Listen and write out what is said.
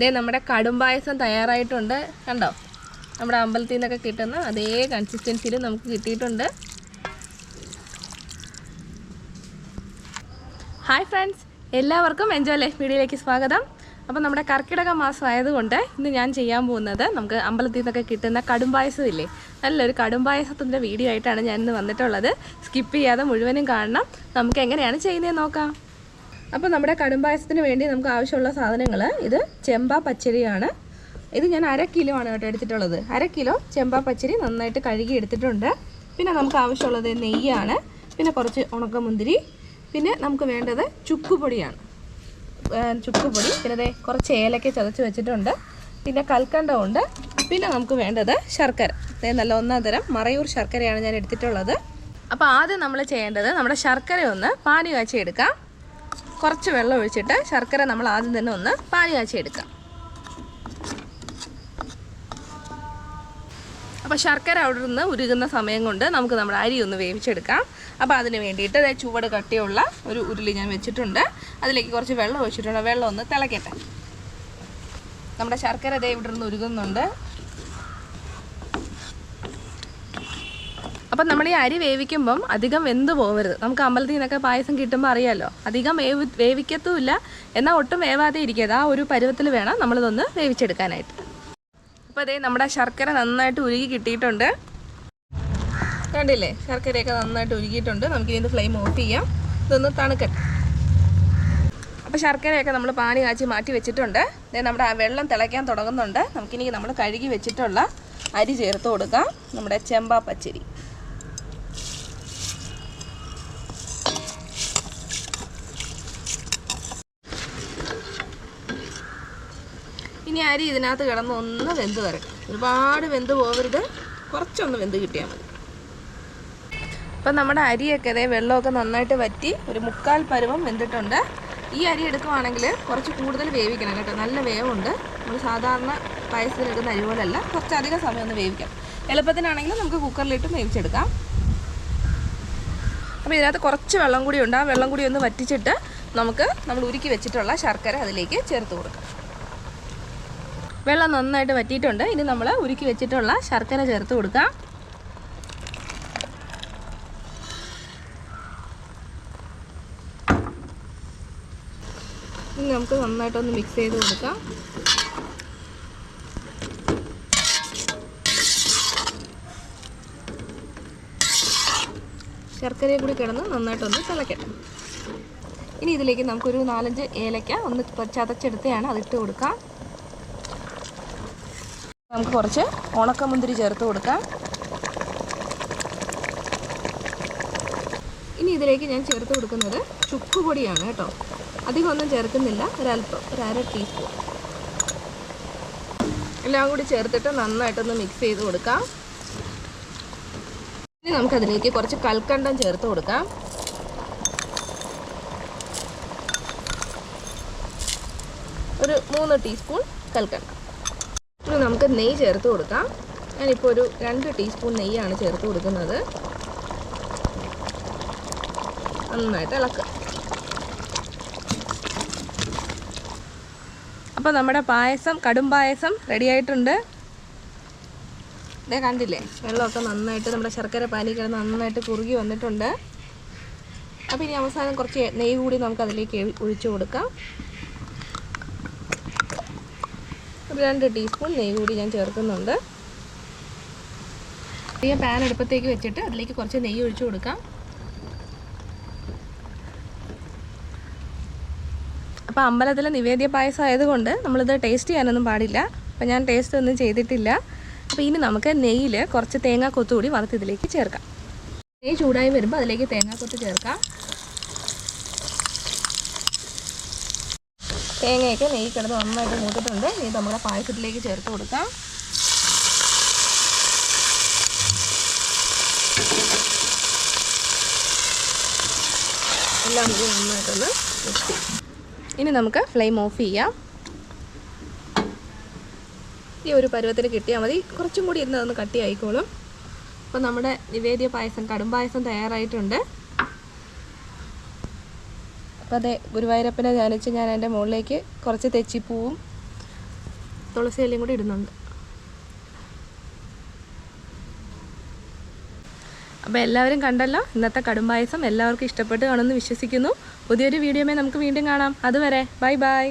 ഇതേ നമ്മുടെ കടും പായസം തയ്യാറായിട്ടുണ്ട്. കണ്ടോ, നമ്മുടെ അമ്പലത്തിൽ നിന്നൊക്കെ കിട്ടുന്ന അതേ കൺസിസ്റ്റൻസിയിൽ നമുക്ക് കിട്ടിയിട്ടുണ്ട്. ഹായ് ഫ്രണ്ട്സ്, എല്ലാവർക്കും എൻജോയ് ലൈഫ് വീഡിയോയിലേക്ക് സ്വാഗതം. അപ്പോൾ നമ്മുടെ കർക്കിടക മാസം ആയതുകൊണ്ട് ഇന്ന് ഞാൻ ചെയ്യാൻ പോകുന്നത് നമുക്ക് അമ്പലത്തിൽ നിന്നൊക്കെ കിട്ടുന്ന കടും പായസം ഇല്ലേ, നല്ലൊരു കടും പായസത്തിൻ്റെ വീഡിയോ ആയിട്ടാണ് ഞാൻ ഇന്ന് വന്നിട്ടുള്ളത്. സ്കിപ്പ് ചെയ്യാതെ മുഴുവനും കാണണം. നമുക്ക് എങ്ങനെയാണ് ചെയ്യുന്നതെന്ന് നോക്കാം. അപ്പോൾ നമ്മുടെ കടും പായസത്തിന് വേണ്ടി നമുക്ക് ആവശ്യമുള്ള സാധനങ്ങൾ, ഇത് ചെമ്പ പച്ചരിയാണ്. ഇത് ഞാൻ 1/2 കിലോ ആണ് കേട്ടോ എടുത്തിട്ടുള്ളത്. 1/2 കിലോ ചെമ്പ പച്ചരി നന്നായിട്ട് കഴുകി എടുത്തിട്ടുണ്ട്. പിന്നെ നമുക്ക് ആവശ്യമുള്ളത് നെയ്യാണ്, പിന്നെ കുറച്ച് ഉണക്കമുന്തിരി, പിന്നെ നമുക്ക് വേണ്ടത് ചുക്കുപൊടിയാണ്. ചുക്കുപൊടി, പിന്നെ കുറച്ച് ഏലക്ക ചതച്ച് വെച്ചിട്ടുണ്ട്, പിന്നെ കൽക്കണ്ടമുണ്ട്, പിന്നെ നമുക്ക് വേണ്ടത് ശർക്കര. നല്ല 1 തരം മറയൂർ ശർക്കരയാണ് ഞാൻ എടുത്തിട്ടുള്ളത്. അപ്പോൾ ആദ്യം നമ്മൾ ചെയ്യേണ്ടത് നമ്മുടെ ശർക്കര ഒന്ന് പാനി കാച്ചി എടുക്കാം. കുറച്ച് വെള്ളം ഒഴിച്ചിട്ട് ശർക്കര നമ്മൾ ആദ്യം തന്നെ ഒന്ന് പാനി കാച്ചി എടുക്കാം. അപ്പോൾ ശർക്കര അവിടെ നിന്ന് ഉരുകുന്ന സമയം കൊണ്ട് നമുക്ക് നമ്മുടെ അരി ഒന്ന് വേവിച്ചെടുക്കാം. അപ്പോൾ അതിന് വേണ്ടിയിട്ട് ചുവട് കട്ടിയുള്ള ഒരു ഉരുളി ഞാൻ വെച്ചിട്ടുണ്ട്. അതിലേക്ക് കുറച്ച് വെള്ളം ഒഴിച്ചിട്ടുണ്ട്. വെള്ളം ഒന്ന് തിളക്കട്ടെ. നമ്മുടെ ശർക്കര ഇവിടെ നിന്ന് ഉരുകുന്നുണ്ട്. അപ്പം നമ്മൾ ഈ അരി വേവിക്കുമ്പം അധികം വെന്ത് പോകരുത്. നമുക്ക് അമ്പലത്തിൽ നിന്നൊക്കെ പായസം കിട്ടുമ്പോൾ അറിയാമല്ലോ, അധികം വേവിക്കത്തുമില്ല, എന്നാൽ ഒട്ടും വേവാതെ ഇരിക്കരുത്. ആ ഒരു പരുവത്തിൽ വേണം നമ്മളിതൊന്ന് വേവിച്ചെടുക്കാനായിട്ട്. അപ്പോൾ നമ്മുടെ ശർക്കര നന്നായിട്ട് ഉരുകി കിട്ടിയിട്ടുണ്ട്. കണ്ടില്ലേ, ശർക്കരയൊക്കെ നന്നായിട്ട് ഉരുകിയിട്ടുണ്ട്. നമുക്കിതിൻ്റെ ഫ്ലെയിം ഓഫ് ചെയ്യാം. ഇതൊന്ന് തണുക്കട്ടെ. അപ്പോൾ ശർക്കരയൊക്കെ നമ്മൾ പാനി കാച്ചി മാറ്റി വെച്ചിട്ടുണ്ട്. നമ്മുടെ ആ വെള്ളം തിളയ്ക്കാൻ തുടങ്ങുന്നുണ്ട്. നമുക്കിനി നമ്മൾ കഴുകി വെച്ചിട്ടുള്ള അരി ചേർത്ത് കൊടുക്കാം. നമ്മുടെ ചെമ്പ പച്ചരി. ഇനി അരി ഇതിനകത്ത് കിടന്ന് ഒന്ന് വെന്ത് വരട്ടെ. ഒരുപാട് വെന്ത് പോകരുത്, കുറച്ചൊന്ന് വെന്ത് കിട്ടിയാൽ മതി. അപ്പം നമ്മുടെ അരിയൊക്കെ വെള്ളമൊക്കെ നന്നായിട്ട് വറ്റി ഒരു 1/4 പരുവം വെന്തിട്ടുണ്ട്. ഈ അരി എടുക്കുവാണെങ്കിൽ കുറച്ച് കൂടുതൽ വേവിക്കണം കേട്ടോ. നല്ല വേവുണ്ട്. നമ്മൾ സാധാരണ പായസത്തിന് എടുക്കുന്ന അരി പോലല്ല, കുറച്ചധികം സമയം ഒന്ന് വേവിക്കാം. എളുപ്പത്തിനാണെങ്കിൽ നമുക്ക് കുക്കറിലിട്ട് വേവിച്ചെടുക്കാം. അപ്പോൾ ഇതിനകത്ത് കുറച്ച് വെള്ളം കൂടി ഉണ്ട്. ആ വെള്ളം കൂടി ഒന്ന് വറ്റിച്ചിട്ട് നമ്മൾ ഉരുക്കി വെച്ചിട്ടുള്ള ശർക്കര അതിലേക്ക് ചേർത്ത് കൊടുക്കാം. വെള്ളം നന്നായിട്ട് വറ്റിയിട്ടുണ്ട്. ഇനി നമ്മൾ ഉരുക്കി വെച്ചിട്ടുള്ള ശർക്കര ചേർത്ത് കൊടുക്കാം. ഇനി നമുക്ക് നന്നായിട്ടൊന്ന് മിക്സ് ചെയ്ത് കൊടുക്കാം. ശർക്കരയെ കൂടി കിടന്ന് നന്നായിട്ടൊന്ന് തിളക്കട്ടെ. ഇനി ഇതിലേക്ക് നമുക്കൊരു 4-5 ഏലക്ക ഒന്ന് ചതച്ചെടുത്താണ് അതിട്ട് കൊടുക്കാം. നമുക്ക് കുറച്ച് ഉണക്കമുന്തിരി ചേർത്ത് കൊടുക്കാം. ഇനി ഇതിലേക്ക് ഞാൻ ചേർത്ത് കൊടുക്കുന്നത് ചുക്കുപൊടിയാണ് കേട്ടോ. അധികം ഒന്നും ചേർക്കുന്നില്ല, ഒരല്പം, ഒരു 1/2 ടീസ്പൂൺ. എല്ലാം കൂടി ചേർത്തിട്ട് നന്നായിട്ടൊന്ന് മിക്സ് ചെയ്ത് കൊടുക്കാം. ഇനി നമുക്കതിലേക്ക് കുറച്ച് കൽക്കണ്ടം ചേർത്ത് കൊടുക്കാം. ഒരു 3 ടീസ്പൂൺ കൽക്കണ്ടം. ഇനി നമുക്ക് നെയ്യ് ചേർത്ത് കൊടുക്കാം. ഞാനിപ്പോൾ ഒരു 2 ടീസ്പൂൺ നെയ്യാണ് ചേർത്ത് കൊടുക്കുന്നത്. നന്നായിട്ട് ഇളക്കുക. അപ്പോൾ നമ്മുടെ പായസം, കടും പായസം റെഡി ആയിട്ടുണ്ട്. കണ്ടില്ലേ, വെള്ളമൊക്കെ നന്നായിട്ട് നമ്മുടെ ശർക്കര പാനി കിടന്ന് നന്നായിട്ട് കുറുകി വന്നിട്ടുണ്ട്. അപ്പോൾ ഇനി അവസാനം കുറച്ച് നെയ്യ് കൂടി നമുക്ക് അതിലേക്ക് ഒഴിച്ചു കൊടുക്കാം. ഒരു 2 ടീസ്പൂൺ നെയ്യ് കൂടി ഞാൻ ചേർക്കുന്നുണ്ട്. ഈ പാൻ അടുപ്പത്തേക്ക് വെച്ചിട്ട് അതിലേക്ക് കുറച്ച് നെയ്യ് ഒഴിച്ചു കൊടുക്കാം. അപ്പോൾ അമ്പലത്തിലെ നിവേദ്യ പായസം ആയതുകൊണ്ട് നമ്മളിത് ടേസ്റ്റ് ചെയ്യാനൊന്നും പാടില്ല. അപ്പോൾ ഞാൻ ടേസ്റ്റ് ഒന്നും ചെയ്തിട്ടില്ല. അപ്പോൾ ഇനി നമുക്ക് നെയ്യിൽ കുറച്ച് തേങ്ങാക്കൊത്ത് കൂടി വറുത്ത് ഇതിലേക്ക് ചേർക്കാം. നെയ്യ് ചൂടായി വരുമ്പോൾ അതിലേക്ക് തേങ്ങാക്കൊത്ത് ചേർക്കാം. തേങ്ങയൊക്കെ നെയ്യ് കിടന്ന് നന്നായിട്ട് മൂത്തിട്ടുണ്ട്. ഇനി നമ്മുടെ പായസത്തിലേക്ക് ചേർത്ത് കൊടുക്കാം. എല്ലാം കൂടി നന്നായിട്ടൊന്ന് മിക്സ്. ഇനി നമുക്ക് ഫ്ലെയിം ഓഫ് ചെയ്യാം. ഈ ഒരു പരുവത്തിന് കിട്ടിയാൽ മതി. കുറച്ചും കൂടി ഇരുന്ന് അതൊന്ന് കട്ടിയായിക്കോളും. അപ്പോൾ നമ്മുടെ നിവേദ്യ പായസം, കടും പായസം തയ്യാറായിട്ടുണ്ട്. അപ്പോൾ ഗുരുവായൂരപ്പനെ ധ്യാനിച്ച് ഞാൻ അതിൻ്റെ മുകളിലേക്ക് കുറച്ച് തെച്ചിപ്പൂവും തുളസി ഇലയും കൂടി ഇടുന്നുണ്ട്. അപ്പോൾ എല്ലാവരും കണ്ടല്ലോ ഇന്നത്തെ കടുംപായസം. എല്ലാവർക്കും ഇഷ്ടപ്പെട്ട് കാണുമെന്ന് വിശ്വസിക്കുന്നു. പുതിയൊരു വീഡിയോയുമായി നമുക്ക് വീണ്ടും കാണാം. അതുവരെ ബൈ ബൈ.